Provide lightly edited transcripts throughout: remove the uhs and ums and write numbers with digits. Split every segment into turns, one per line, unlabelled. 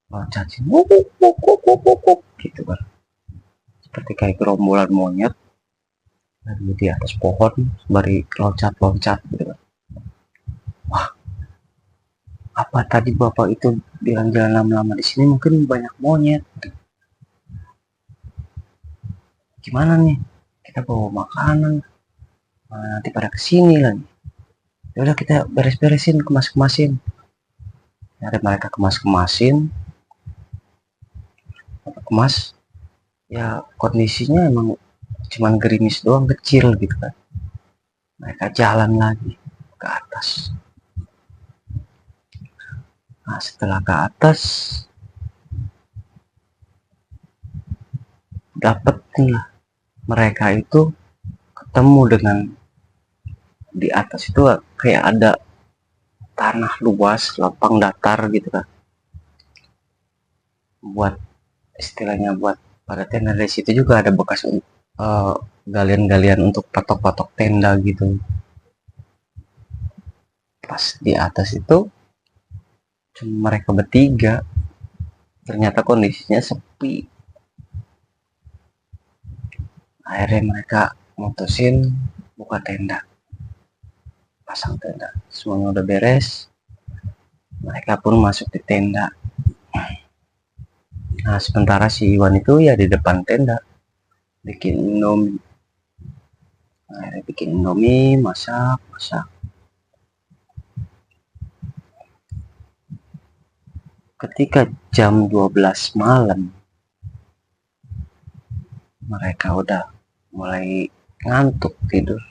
loncat sini, wuk, wuk, wuk, wuk, wuk, wuk, wuk, gitu kan, seperti kayak gerombolan monyet lagi di atas pohon sembari loncat-loncat gitu kan. Wah, apa tadi bapak itu bilang jangan lama-lama di sini, mungkin banyak monyet, gimana nih kita bawa makanan, nanti pada kesini lagi. Ya udah kita beres-beresin, kemas-kemasin. Ada mereka kemas-kemasin, kemas, ya kondisinya emang cuman gerimis doang kecil gitu kan. Mereka jalan lagi ke atas. Nah setelah ke atas, dapet nih mereka itu ketemu dengan di atas itu kayak ada tanah luas, lapang datar gitu kan. Buat istilahnya buat pada tenda, dari situ juga ada bekas galian-galian untuk patok-patok tenda gitu. Pas di atas itu cuma mereka bertiga, ternyata kondisinya sepi. Akhirnya mereka mutusin buka tenda, pasang tenda, semuanya udah beres, mereka pun masuk di tenda. Nah sementara si Iwan itu ya di depan tenda bikin indomie. Akhirnya bikin indomie, masak. Ketika jam 12 malam, mereka udah mulai ngantuk tidur.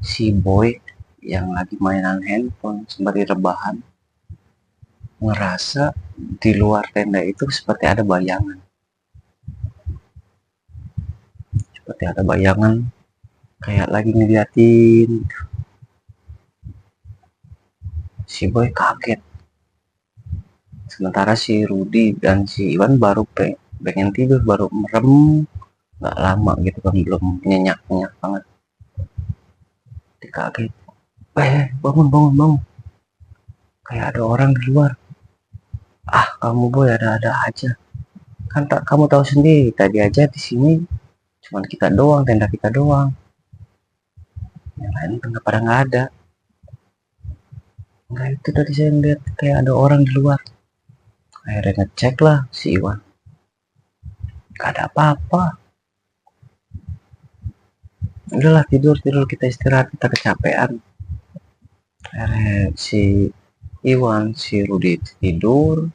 Si Boy yang lagi mainan handphone sembari rebahan ngerasa di luar tenda itu seperti ada bayangan. Seperti ada bayangan kayak lagi ngeliatin. Si Boy kaget. Sementara si Rudy dan si Iwan baru pengen tidur, baru merem nggak lama gitu kan, belum nyenyak-nyenyak banget. Dikaget. Bangun, bangun, bangun. Kayak ada orang di luar. Ah, kamu Boy ada-ada aja. Kan tak kamu tahu sendiri, tadi aja di sini cuman kita doang, tenda kita doang. Yang lain nggak pada nggak ada. Enggak, itu tadi saya lihat kayak ada orang di luar. Akhirnya ngecek lah si Iwan. Gak ada apa-apa. Udahlah tidur kita istirahat, kita kecapean. Akhirnya si Iwan, si Rudi tidur,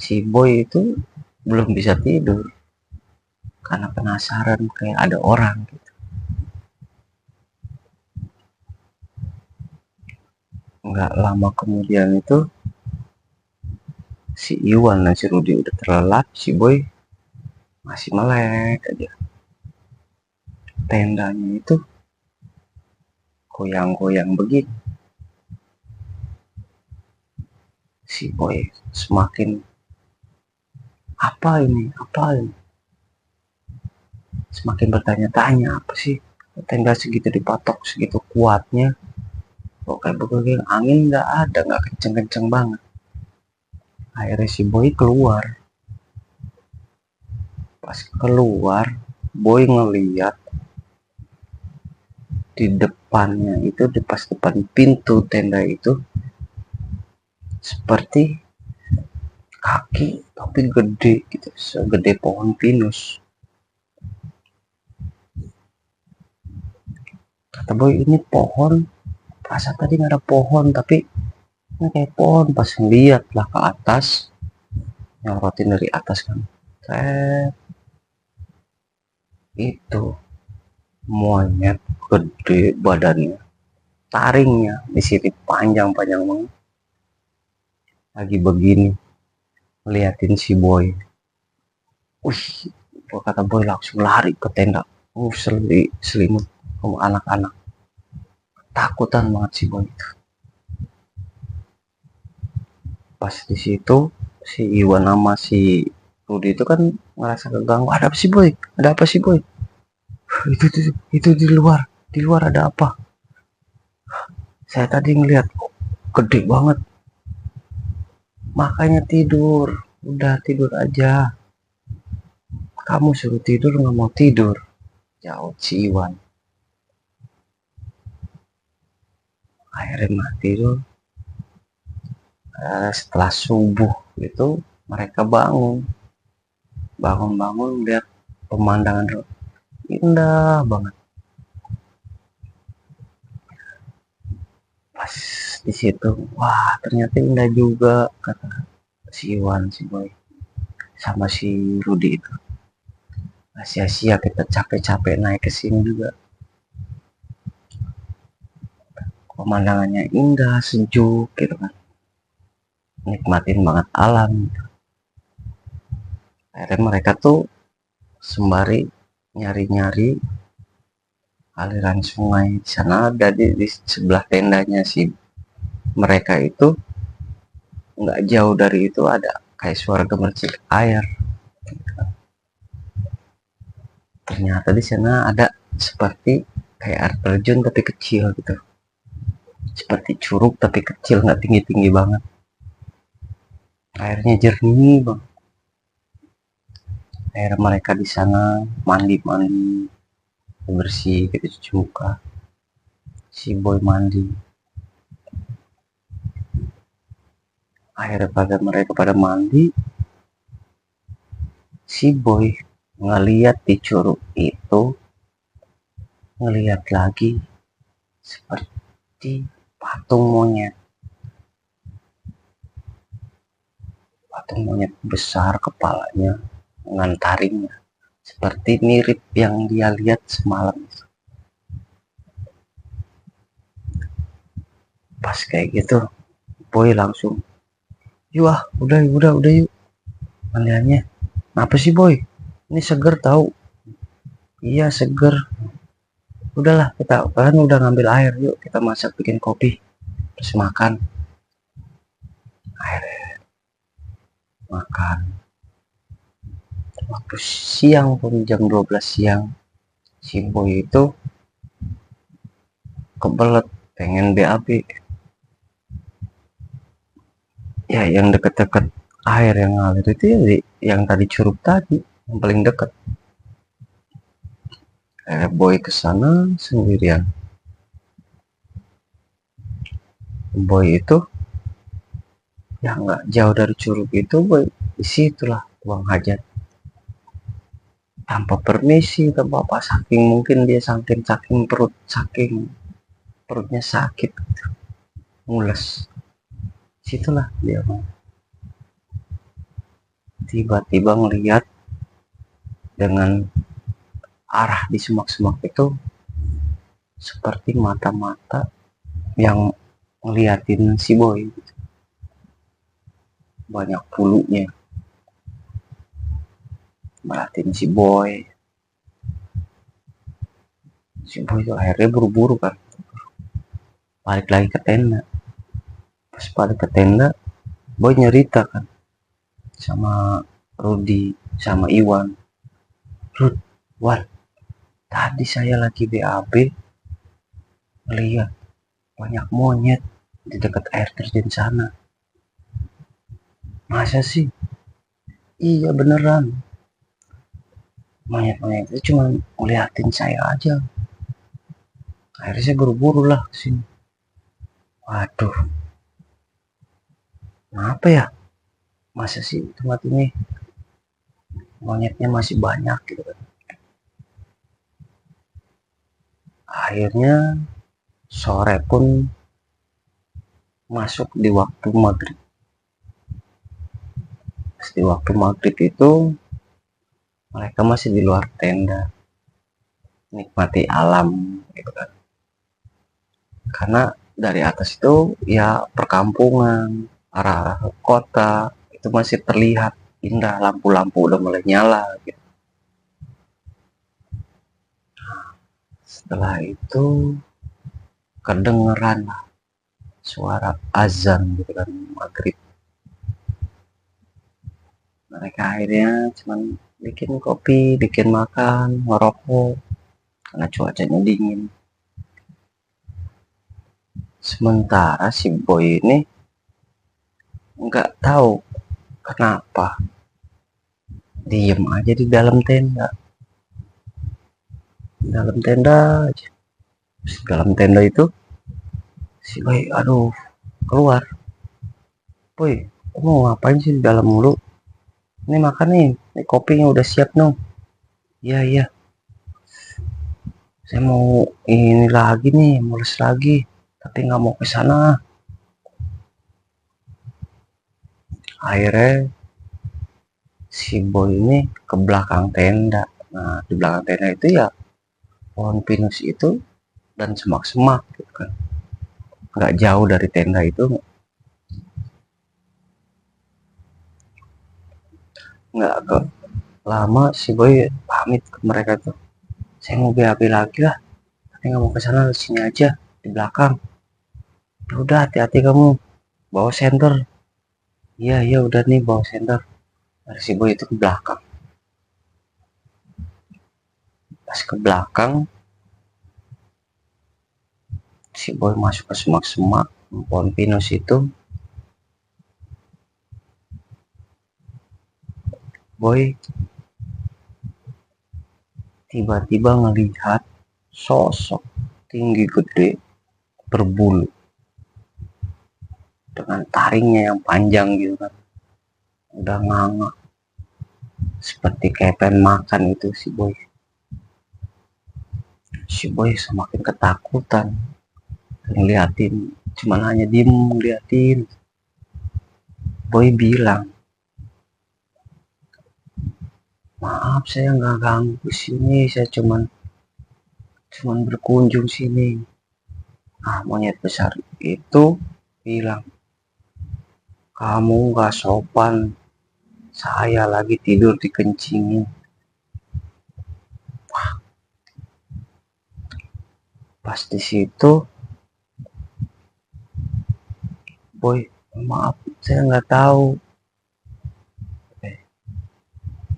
si Boy itu belum bisa tidur karena penasaran kayak ada orang gitu. Nggak lama kemudian itu si Iwan dan si Rudi udah terlelap, si Boy masih melek aja. Tendanya itu goyang-goyang begini. Si Boy semakin apa ini, semakin bertanya-tanya, apa sih tenda segitu dipatok segitu kuatnya, kok kayak begini, angin nggak ada, nggak kenceng-kenceng banget. Akhirnya si Boy keluar. Pas keluar, Boy ngeliat di depannya itu, di pas depan pintu tenda itu, seperti kaki tapi gede gitu, segede pohon pinus. Kata Boy, ini pohon, perasaan tadi nggak ada pohon, tapi ini kayak pohon. Pas ngeliat lah ke atas, nyorotin dari atas kan, itu monyet gede badannya, taringnya di sini panjang-panjang banget, lagi begini ngeliatin si Boy. Wih, kata Boy langsung lari ke tenda. Selimut sama anak-anak, takutan banget si Boy itu. Pas di situ si Iwan sama si Rudi itu kan ngerasa keganggu. Ada apa sih Boy? Ada apa sih Boy? Itu di luar ada apa? Saya tadi ngeliat gede banget. makanya tidur, udah tidur aja, kamu suruh tidur nggak mau tidur, jauh si Iwan. Akhirnya mah tidur. Setelah subuh itu mereka bangun lihat pemandangan indah banget. Pas di situ, wah ternyata indah juga, kata si Iwan, si Boy, sama si Rudi itu. Nah, sia-sia kita capek-capek naik ke sini juga. Pemandangannya indah, sejuk gitu kan. Nikmatin banget alam. Akhirnya mereka tuh sembari nyari-nyari aliran sungai. Di sana ada di sebelah tendanya sih mereka itu, nggak jauh dari itu ada kayak suara gemercik air. Ternyata di sana ada seperti kayak air terjun tapi kecil gitu, seperti curug tapi kecil, nggak tinggi-tinggi banget, airnya jernih bang. Air mereka di sana mandi-mandi bersih gitu, cuci muka, si Boy mandi. Akhirnya pada mereka pada mandi, si Boy ngeliat di curug itu, ngeliat lagi seperti patung monyet besar kepalanya dengan taringnya, seperti mirip yang dia lihat semalam. Pas kayak gitu Boy langsung, yuk udah yuk mandiannya. Apa sih Boy, ini seger tahu. Iya seger, udahlah kita kan udah ngambil air, yuk kita masak bikin kopi terus makan. Akhirnya makan. Waktu siang pun jam 12 siang si Boy itu kebelet pengen BAB. Ya yang deket-deket air yang ngalir itu ya yang tadi curug tadi, yang paling deket. Boy kesana sendirian. Boy itu ya nggak jauh dari curug itu, Boy disitulah buang hajat tanpa permisi tanpa apa, saking mungkin dia saking perutnya sakit, mules. Situlah dia tiba-tiba ngelihat dengan arah di semak-semak itu seperti mata-mata yang ngeliatin si Boy, banyak bulunya, merhatiin si Boy. Si Boy itu akhirnya buru-buru kan balik lagi ke tenda. Pas balik ke tenda, Boy nyerita kan sama Rudi sama Iwan. Rud, Wan, tadi saya lagi BAB melihat banyak monyet di dekat air terjun sana. Masa sih? Iya beneran, monyet-monyet itu cuma ngeliatin saya aja. Akhirnya saya buru-buru lah kesini. Waduh, kenapa ya? Masa sih tempat ini monyetnya masih banyak gitu kan. Akhirnya sore pun masuk di waktu maghrib. Di waktu maghrib itu mereka masih di luar tenda, nikmati alam gitu kan. Karena dari atas itu ya perkampungan, arah kota itu masih terlihat indah, lampu-lampu udah mulai nyala gitu. Setelah itu kedengeran suara azan gitu kan, maghrib. Mereka akhirnya cuman bikin kopi, bikin makan, ngerokok karena cuacanya dingin. Sementara si Boy ini nggak tahu kenapa diem aja di dalam tenda aja. Dalam tenda itu si boy aduh keluar, boy kamu mau ngapain sih di dalam mulu, ini makan nih, ini kopinya udah siap no. Iya iya, saya mau ini lagi nih, mules lagi, tapi nggak mau ke sana. Akhirnya si boy ini ke belakang tenda. Nah di belakang tenda itu ya pohon pinus itu dan semak-semak gitu kan, nggak jauh dari tenda itu. Nggak ke lama si boy pamit ke mereka tuh, saya mau BAB lagi lah, tapi nggak mau ke sana, sini aja di belakang. Ya udah hati-hati kamu, bawa senter. Iya iya udah nih bawa senter. Dari si boy itu ke belakang, pas ke belakang si boy masuk ke semak-semak pohon pinus itu. Boy tiba-tiba ngelihat sosok tinggi gede berbulu dengan taringnya yang panjang gitu kan, udah nganga seperti kayak pengen makan itu si boy. Si boy semakin ketakutan ngeliatin, cuman hanya diem ngeliatin. Boy bilang, maaf saya nggak ganggu sini, saya cuman berkunjung sini. Ah monyet besar itu bilang, kamu nggak sopan, saya lagi tidur dikencingin. Pas di situ boy, maaf saya nggak tahu.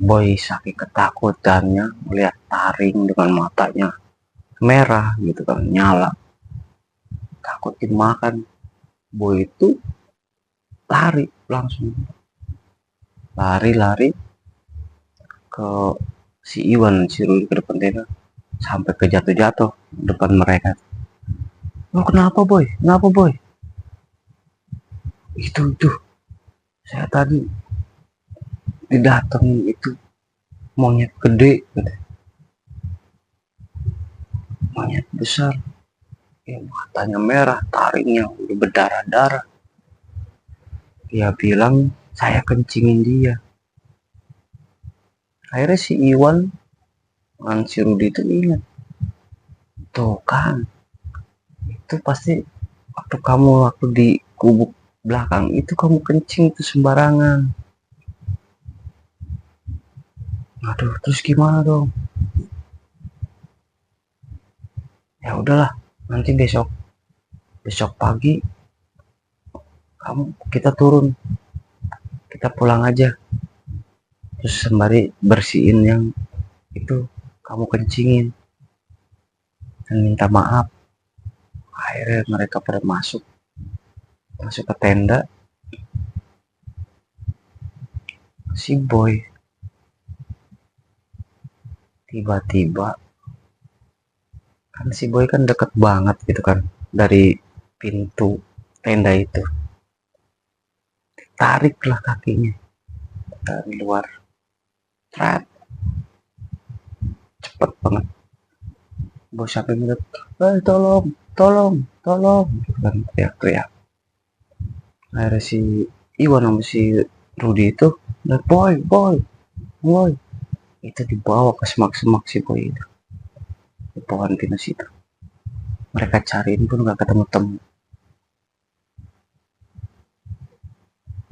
Boy saking ketakutannya melihat taring dengan matanya merah gitu kan, nyala, takut dimakan. Boy itu lari, langsung lari ke si Iwan, si Ruli ke depan tenda, sampai ke jatuh-jatuh depan mereka. Oh kenapa boy, kenapa boy? Itu saya tadi didatengin itu monyet gede gitu. Monyet besar yang matanya merah, taringnya udah berdarah-darah. Dia bilang saya kencingin dia. Akhirnya si Iwan dan si Rudi itu ingat, tuh kan itu pasti waktu di gubuk belakang itu kamu kencing itu sembarangan. Aduh terus gimana dong? Ya udahlah, nanti besok besok pagi kita turun, kita pulang aja, terus sembari bersihin yang itu kamu kencingin dan minta maaf. Akhirnya mereka pada masuk ke tenda. Si boy tiba-tiba, kan si boy kan deket banget gitu kan dari pintu tenda itu, tariklah kakinya dari luar, Trat, cepet banget. Bos sampai ngeliat, tolong tolong tolong gitu kan, teriak-teriak. Akhirnya si Iwan sama si Rudi itu, boy boy boy, itu dibawa ke semak-semak si boy itu, di pohon pinus itu. Mereka cariin pun gak ketemu-temu.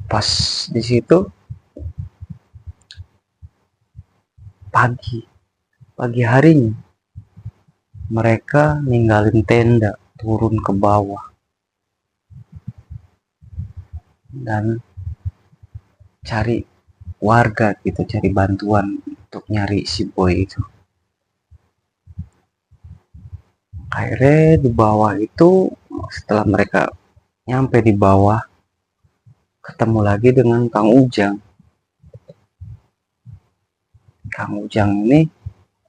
Pas di situ pagi harinya mereka ninggalin tenda, turun ke bawah dan cari warga gitu, cari bantuan untuk nyari si boy itu. Akhirnya di bawah itu, setelah mereka nyampe di bawah ketemu lagi dengan Kang Ujang. Kang Ujang ini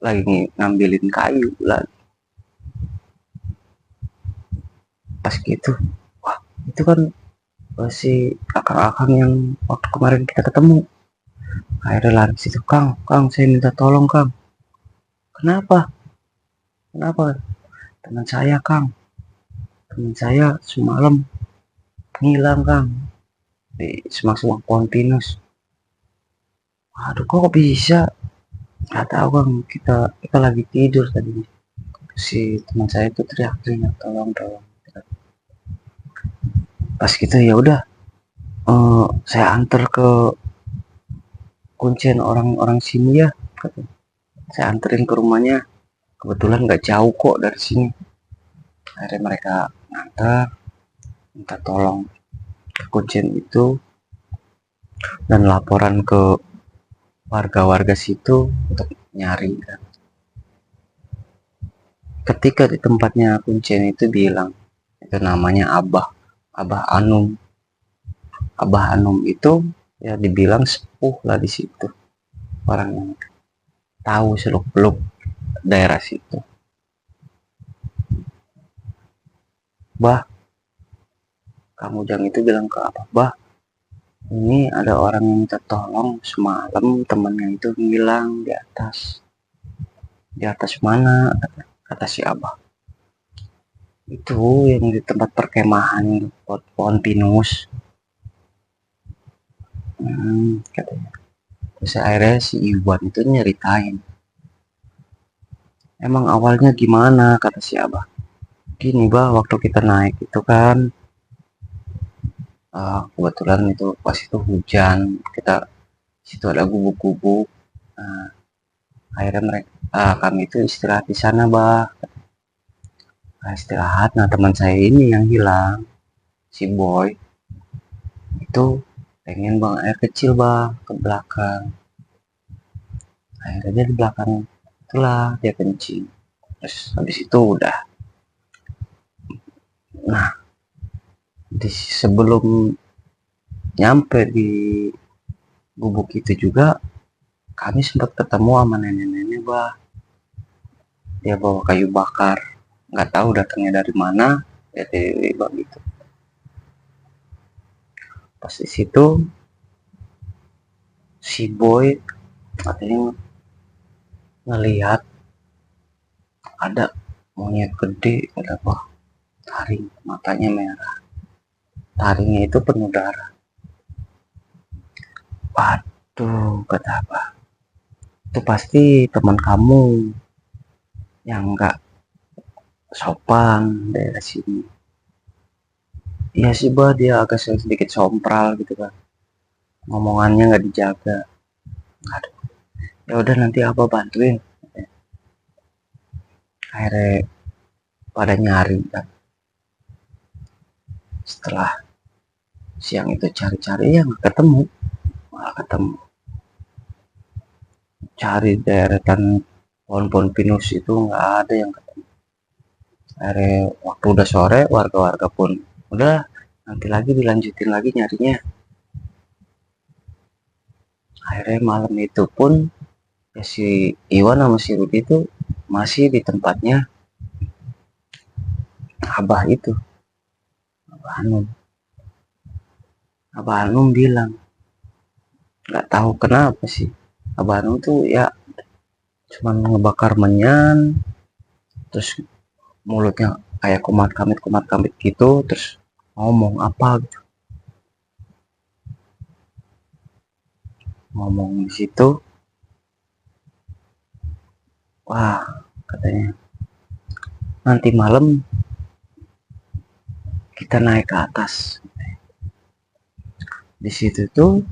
lagi ngambilin kayu lah. Pas gitu, wah itu kan si akang-akang yang waktu kemarin kita ketemu. Akhirnya lari situ, Kang, saya minta tolong Kang. Kenapa? Kenapa? Teman saya Kang, teman saya semalam ngilang Kang di semak-semak pohon pinus. Aduh kok bisa? Nggak tahu Kang, kita lagi tidur tadi. Si teman saya itu teriak-teriak, tolong. Pas gitu ya udah, saya antar ke kuncian orang-orang sini ya. Saya anterin ke rumahnya. Kebetulan nggak jauh kok dari sini. Akhirnya mereka ngantar, minta tolong ke kuncian itu dan laporan ke warga-warga situ untuk nyari kan. Ketika di tempatnya kuncian itu bilang itu namanya Abah Anum. Abah Anum itu ya dibilang sepuh lah di situ, orang yang tahu seluk-beluk daerah situ. Bah, kamu jangan itu bilang ke apa? Bah, ini ada orang yang minta tolong semalam temannya itu hilang di atas. Di atas mana? Kata si Abah. Itu yang di tempat perkemahan pohon pinus. Katanya. Terus akhirnya si Iwan itu nyeritain. Emang awalnya gimana? Kata si Abah. Gini bah, waktu kita naik itu kan kebetulan itu pas itu hujan, kita situ ada gubuk-gubuk. Akhirnya kami itu istirahat di sana bah. Istirahat. Nah teman saya ini yang hilang, si Boy itu pengen buang air kecil bah ke belakang. Akhirnya di belakang itulah dia kencing. Terus habis itu udah. Nah sebelum nyampe di gubuk itu juga kami sempat ketemu sama nenek-nenek bah. Dia bawa kayu bakar, nggak tahu datangnya dari mana, ya gitu. Pas di situ si Boy katanya ngelihat ada monyet gede, ada apa? Taring, matanya merah. Taringnya itu penuh darah. Waduh, kata apa? Itu pasti teman kamu yang nggak sopan daerah sini. Iya sih bah, dia agak sedikit sompral gitu kan, ngomongannya nggak dijaga. Aduh, ya udah nanti apa bantuin. Akhirnya pada nyari kan. Setelah siang itu cari-cari ya nggak ketemu, malah ketemu. Cari deretan pohon-pohon pinus itu nggak ada yang ketemu. Akhirnya waktu udah sore warga-warga pun udah nanti lagi dilanjutin lagi nyarinya. Akhirnya malam itu pun ya si Iwan sama si Rudi itu masih di tempatnya Abah itu, Abah Anum. Abah Anum bilang nggak tahu kenapa sih Abah Anum tuh ya cuman ngebakar menyan, terus mulutnya kayak kumat kamit gitu, terus ngomong apa gitu. Ngomong di situ, wah katanya nanti malam kita naik ke atas. Di situ tuh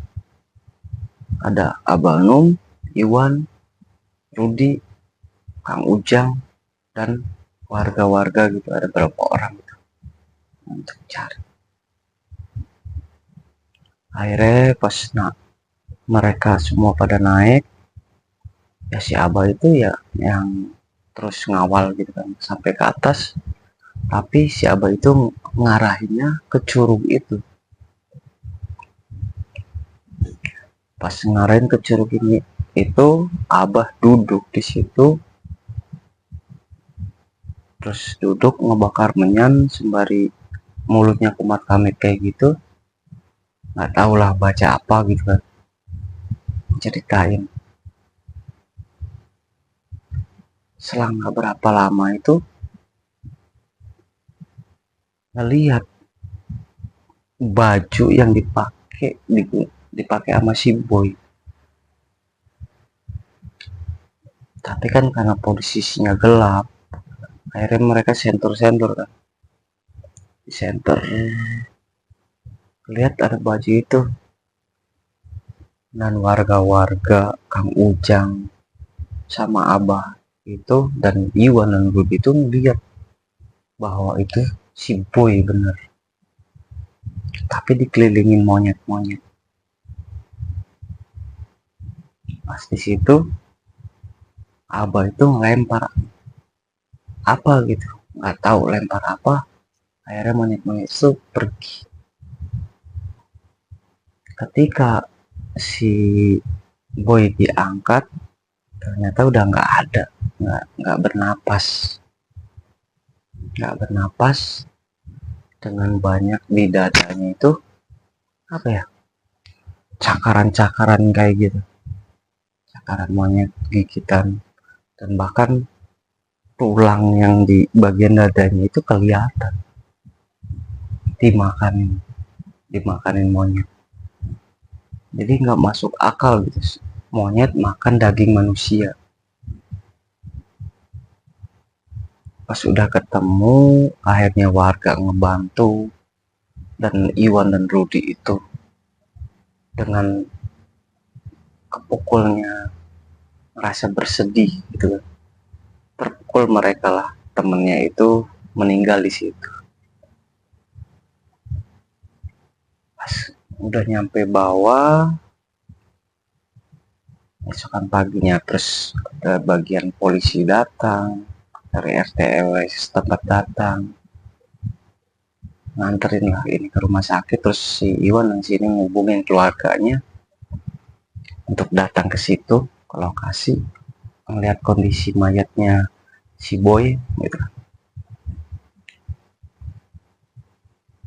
ada Abah Anum, Iwan, Rudi, Kang Ujang, dan warga-warga gitu, ada berapa orang gitu untuk cari. Akhirnya pas mereka semua pada naik, ya si Abah itu ya yang terus ngawal gitu kan sampai ke atas, tapi si Abah itu ngarahinnya ke curug itu. Pas ngarahin ke Curug ini itu Abah duduk di situ, terus duduk ngebakar menyan sembari mulutnya kumat kamit kayak gitu. Nggak tau lah baca apa gitu kan, ceritain selang nggak berapa lama itu ngelihat baju yang dipakai sama si boy. Tapi kan karena posisinya gelap, akhirnya mereka sentur-sentur kan, di center lihat ada baju itu. Dan warga-warga Kang Ujang sama Abah itu dan Iwan dan Budi itu ngeliat bahwa itu si boy bener, tapi dikelilingin monyet-monyet. Pas di situ Abah itu ngelempar apa gitu, nggak tahu lempar apa, akhirnya monyet-monyet itu pergi. Ketika si boy diangkat, ternyata udah nggak ada, nggak bernapas, dengan banyak di dadanya itu apa ya, cakaran-cakaran kayak gitu, cakaran monyet gigitan, dan bahkan tulang yang di bagian dadanya itu kelihatan dimakanin monyet. Jadi nggak masuk akal gitu, monyet makan daging manusia. Pas udah ketemu, akhirnya warga ngebantu, dan Iwan dan Rudi itu dengan kepukulnya rasa bersedih gitu, terpukul mereka lah, temennya itu meninggal di situ. Pas udah nyampe bawah esokan paginya, terus ada bagian polisi datang, dari RT RW setempat datang, nganterin lah ini ke rumah sakit. Terus si Iwan yang sini ngubungin keluarganya untuk datang ke situ, ke lokasi, melihat kondisi mayatnya si boy gitu.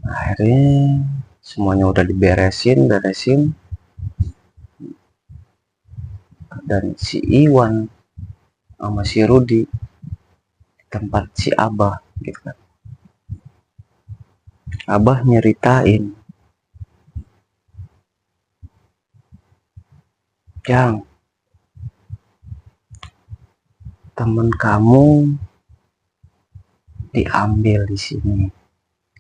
Akhirnya semuanya udah beresin, dan si Iwan sama si Rudi di tempat si Abah gitu kan. Abah nyeritain, Jang, temen kamu diambil di sini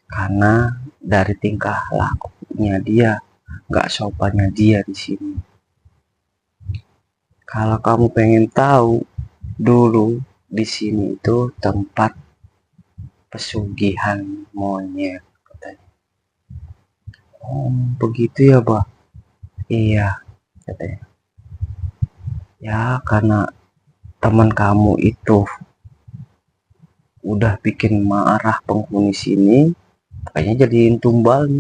karena dari tingkah lakunya dia, nggak sopannya dia di sini. Kalau kamu pengen tahu, dulu di sini itu tempat pesugihan monyet katanya. Oh begitu ya Bah? Iya katanya. Ya karena teman kamu itu udah bikin marah penghuni sini, kayaknya jadiin tumbal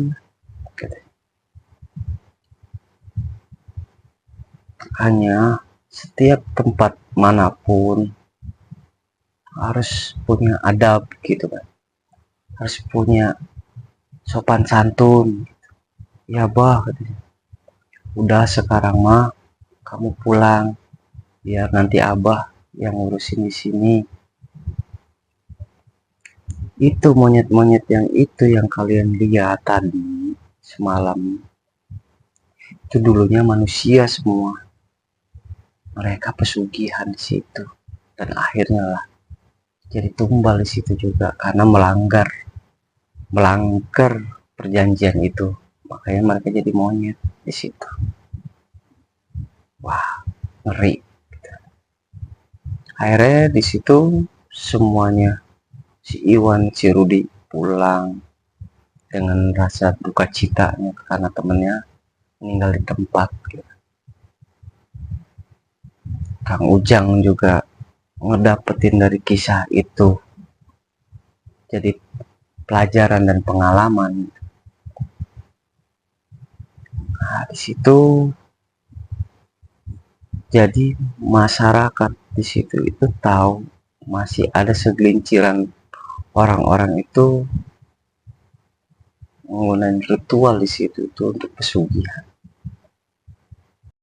katanya. Hanya setiap tempat manapun harus punya adab gitu kan, harus punya sopan santun. Ya Bah katanya, udah sekarang mah kamu pulang, biar nanti Abah yang ngurusin di sini. Itu monyet-monyet yang itu yang kalian lihat tadi semalam, itu dulunya manusia semua. Mereka pesugihan di situ, dan akhirnya lah jadi tumbal di situ juga karena melanggar perjanjian itu. Makanya mereka jadi monyet di situ. Wah, ngeri. Akhirnya di situ semuanya, si Iwan, si Rudi pulang dengan rasa duka citanya karena temennya meninggal di tempat. Kang Ujang juga ngedapetin dari kisah itu jadi pelajaran dan pengalaman. Nah, di situ Jadi masyarakat di situ itu tahu masih ada segelinciran orang-orang itu menggunakan ritual di situ itu untuk pesugihan.